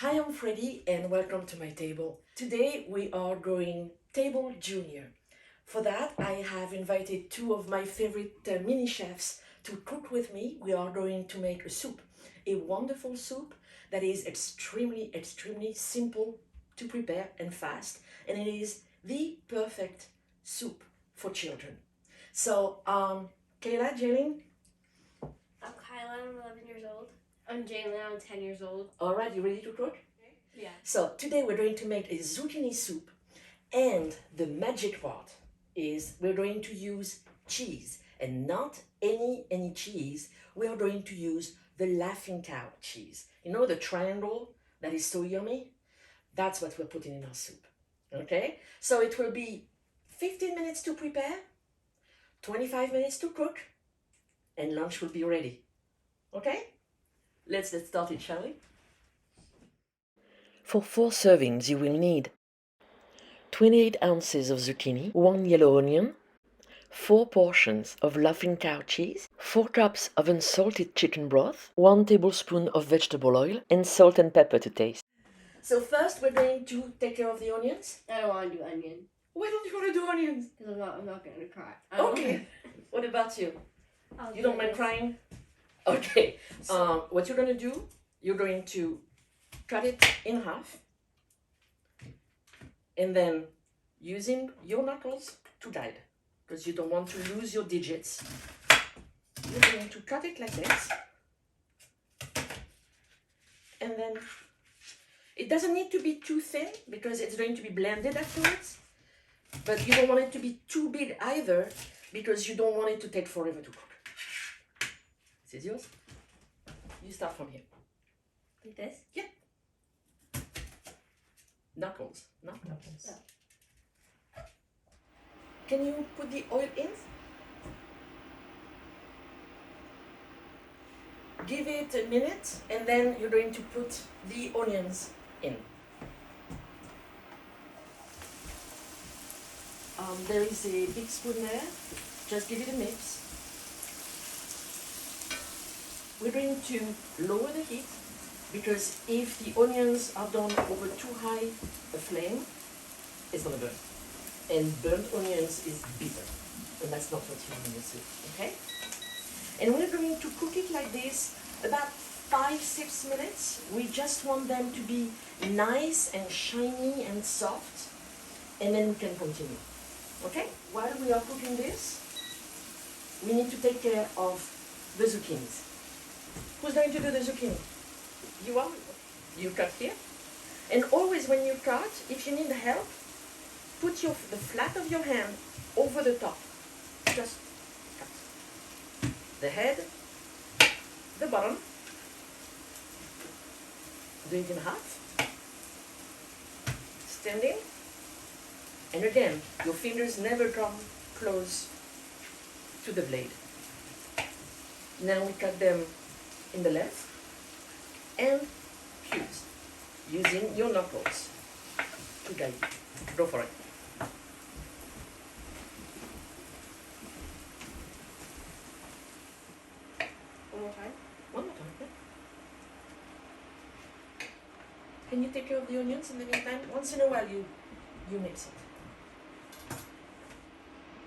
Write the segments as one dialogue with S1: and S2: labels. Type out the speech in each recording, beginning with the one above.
S1: Hi, I'm Freddie and welcome to my table. Today we are going table junior. For that, I have invited two of my favorite mini chefs to cook with me. We are going to make a soup, a wonderful soup that is extremely simple to prepare and fast, and it is the perfect soup for children. So, Kayla, Jalen,
S2: I'm Kyla, I'm 11 years old. I'm Jalen, I'm 10 years old.
S1: all right, you ready to cook?
S2: Yeah.
S1: So today we're going to make a zucchini soup, and the magic part is we're going to use cheese, and not any cheese. We are going to use the Laughing Cow cheese. You know, the triangle that is so yummy? That's what we're putting in our soup. Okay? So it will be 15 minutes to prepare, 25 minutes to cook, and lunch will be ready. Okay? Let's get started, shall we? For 4 servings, you will need 28 ounces of zucchini, 1 yellow onion, 4 portions of Laughing Cow cheese, 4 cups of unsalted chicken broth, 1 tablespoon of vegetable oil, and salt and pepper to taste. So first we're going to take care of the onions.
S2: I don't want to do onion.
S1: Why don't you want to do onions?
S2: Because I'm not going to cry.
S1: Okay. What about you? You don't mind crying? Okay. What you're going to do, you're going to cut it in half. And then using your knuckles to guide, because you don't want to lose your digits. You're going to cut it like this. And then it doesn't need to be too thin because it's going to be blended afterwards. But you don't want it to be too big either because you don't want it to take forever to cook. This is yours. You start from here.
S2: Like this?
S1: Yeah. Knuckles, not knuckles.
S2: Oh.
S1: Can you put the oil in? Give it a minute and then you're going to put the onions in. There is a big spoon there. Just give it a mix. We're going to lower the heat because if the onions are done over too high a flame, it's gonna burn. And burnt onions is bitter, and that's not what you want in your soup, okay? And we're going to cook it like this about 5-6 minutes. We just want them to be nice and shiny and soft, and then we can continue, okay? While we are cooking this, we need to take care of the zucchinis. Who's going to do the zucchini? You are. You cut here. And always when you cut, if you need help, put the flat of your hand over the top. Just cut. The head, the bottom. Do it in half. Standing. And again, your fingers never come close to the blade. Now we cut them in the left and cubes using your knuckles to guide you. Go for it.
S2: One more time?
S1: One more time. Yeah. Can you take care of the onions in the meantime? Once in a while you mix it.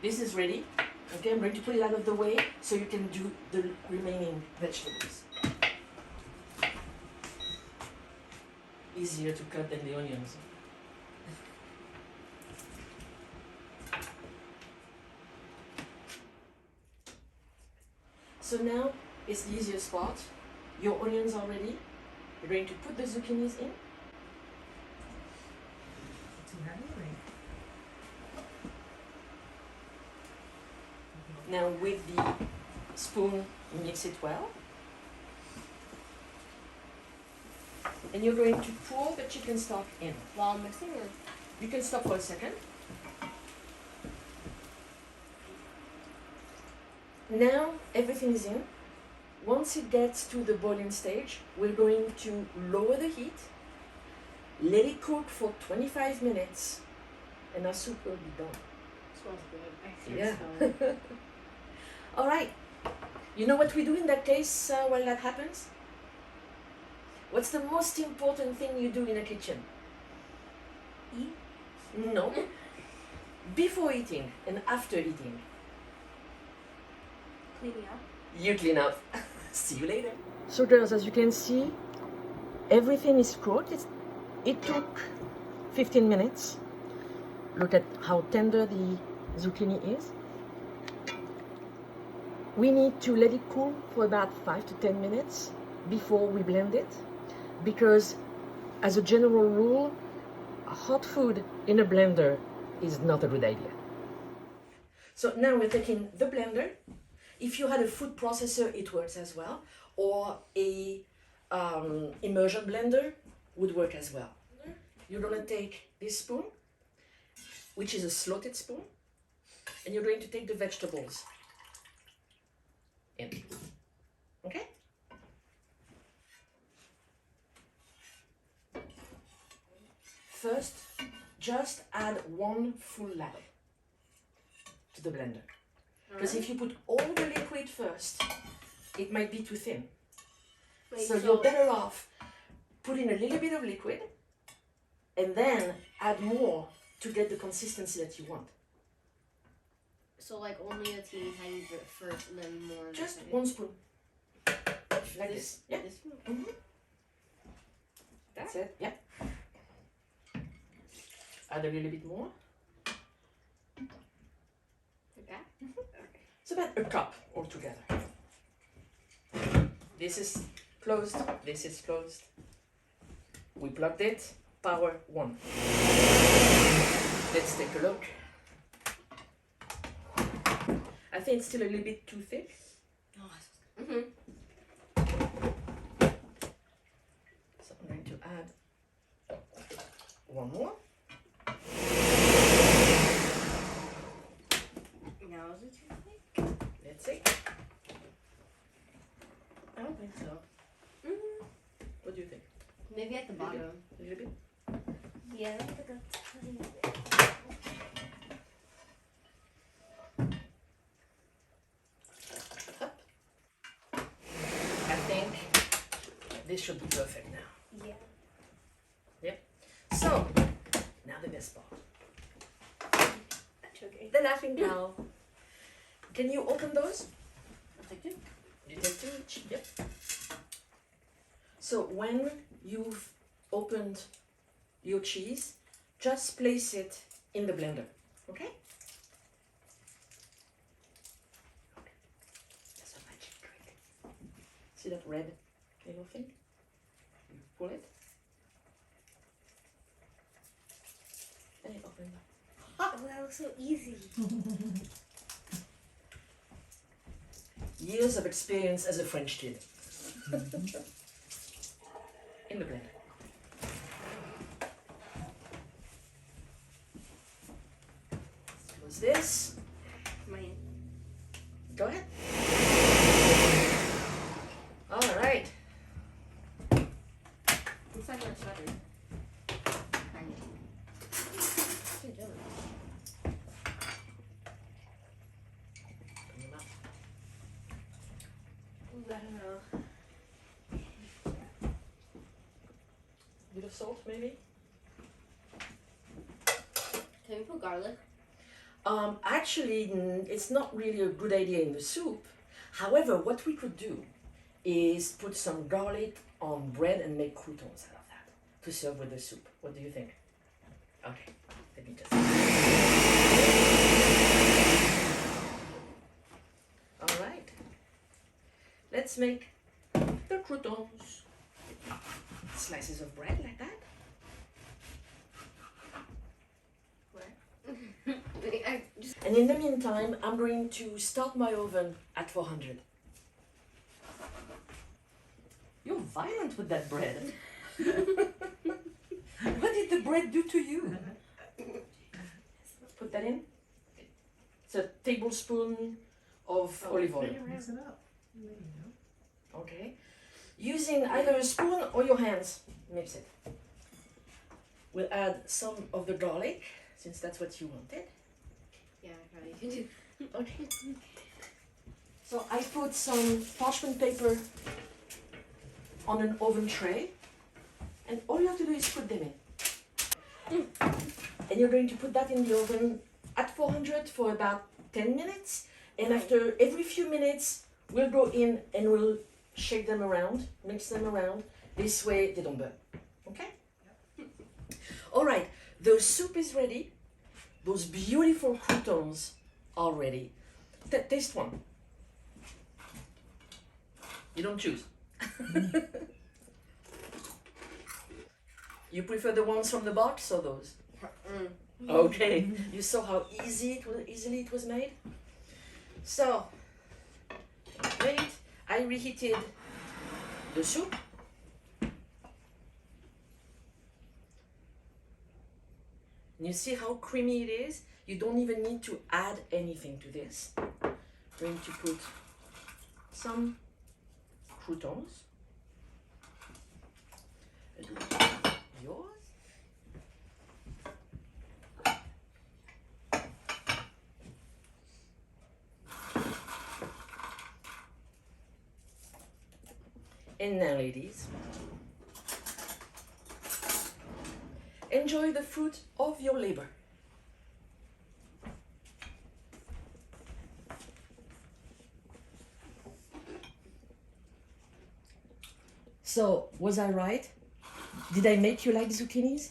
S1: This is ready. Okay, I'm going to put it out of the way so you can do the remaining vegetables. Easier to cut than the onions. So now is the easiest part. Your onions are ready. You're going to put the zucchinis in. Now with the spoon, mix it well. And you're going to pour the chicken stock in.
S2: While mixing or?
S1: You can stop for a second. Now everything is in. Once it gets to the boiling stage, we're going to lower the heat, let it cook for 25 minutes, and our soup will be done.
S2: Smells good. I can
S1: Yeah.
S2: smell it.
S1: All right. You know what we do in that case while that happens? What's the most important thing you do in a kitchen?
S2: Eat?
S1: No. Before eating and after eating.
S2: Cleaning up?
S1: You clean up. See you later. So girls, as you can see, everything is cooked. It took 15 minutes. Look at how tender the zucchini is. We need to let it cool for about 5 to 10 minutes before we blend it, because as a general rule, hot food in a blender is not a good idea. So now we're taking the blender. If you had a food processor, it works as well, or a immersion blender would work as well. You're going to take this spoon, which is a slotted spoon, and you're going to take the vegetables in. Okay? First, just add 1 full lap to the blender. Because if you put all the liquid first, it might be too thin.
S2: Wait,
S1: so you're better off putting a little bit of liquid and then add more to get the consistency that you want.
S2: So like only a teeny tiny bit first and then more.
S1: Just 1 spoon. Like this. Yeah.
S2: This one?
S1: Mm-hmm. That's it. Yeah. Add a little bit more.
S2: Like that? Okay.
S1: It's about a cup altogether. This is closed. This is closed. We plugged it. Power 1. Let's take a look. I think it's still a little bit too thick.
S2: Mm-hmm.
S1: So I'm going to add 1 more.
S2: Now is it too thick?
S1: Let's see.
S2: I don't think so.
S1: What do you think?
S2: Maybe at the bottom.
S1: A little bit?
S2: Yeah, that's like a tiny bit.
S1: Up. I think this should be perfect now.
S2: Yeah.
S1: Yep. So, now the best part.
S2: That's okay.
S1: The laughing cow. Can you open those?
S2: I'll take 2.
S1: You take 2 each. Yep. So when you've opened your cheese, just place it in the blender. Okay? That's a magic trick. See that red little thing? You pull it. And it opens up.
S2: Oh, that was so easy.
S1: Years of experience as a French kid. In the blender. Close this.
S2: Mine.
S1: Go ahead. All right.
S2: Looks like my sweater. Kind of. What's it doing?
S1: Open your mouth.
S2: I don't know.
S1: Bit of salt, maybe?
S2: Can we put garlic?
S1: Actually, it's not really a good idea in the soup. However, what we could do is put some garlic on bread and make croutons out of that to serve with the soup. What do you think? Okay, let me just... All right. Let's make the croutons. Slices of bread like that. And in the meantime, I'm going to start my oven at 400. You're violent with that bread. What did the bread do to you? Put that in. It's a tablespoon of olive oil.
S3: Mix it up. There you go.
S1: Okay. Using either a spoon or your hands, mix it. We'll add some of the garlic, since that's what you wanted.
S2: Yeah, I probably could do.
S1: Okay. So I put some parchment paper on an oven tray and all you have to do is put them in. And you're going to put that in the oven at 400 for about 10 minutes. And after every few minutes, we'll go in and we'll shake them around, mix them around. This way they don't burn. Okay? All right, the soup is ready. Those beautiful croutons are ready. Taste one. You don't choose. You prefer the ones from the box or those? Okay. You saw how easily it was made? So, wait, I reheated the soup. You see how creamy it is? You don't even need to add anything to this. I'm going to put some croutons. Yours. And now, ladies, enjoy the fruit of your labor. So, was I right? Did I make you like zucchinis?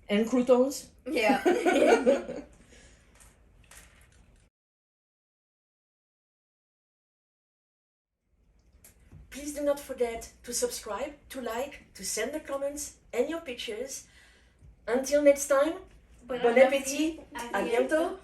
S1: And croutons?
S2: Yeah.
S1: Please do not forget to subscribe, to like, to send the comments and your pictures. Until next time, bon appétit, à bientôt.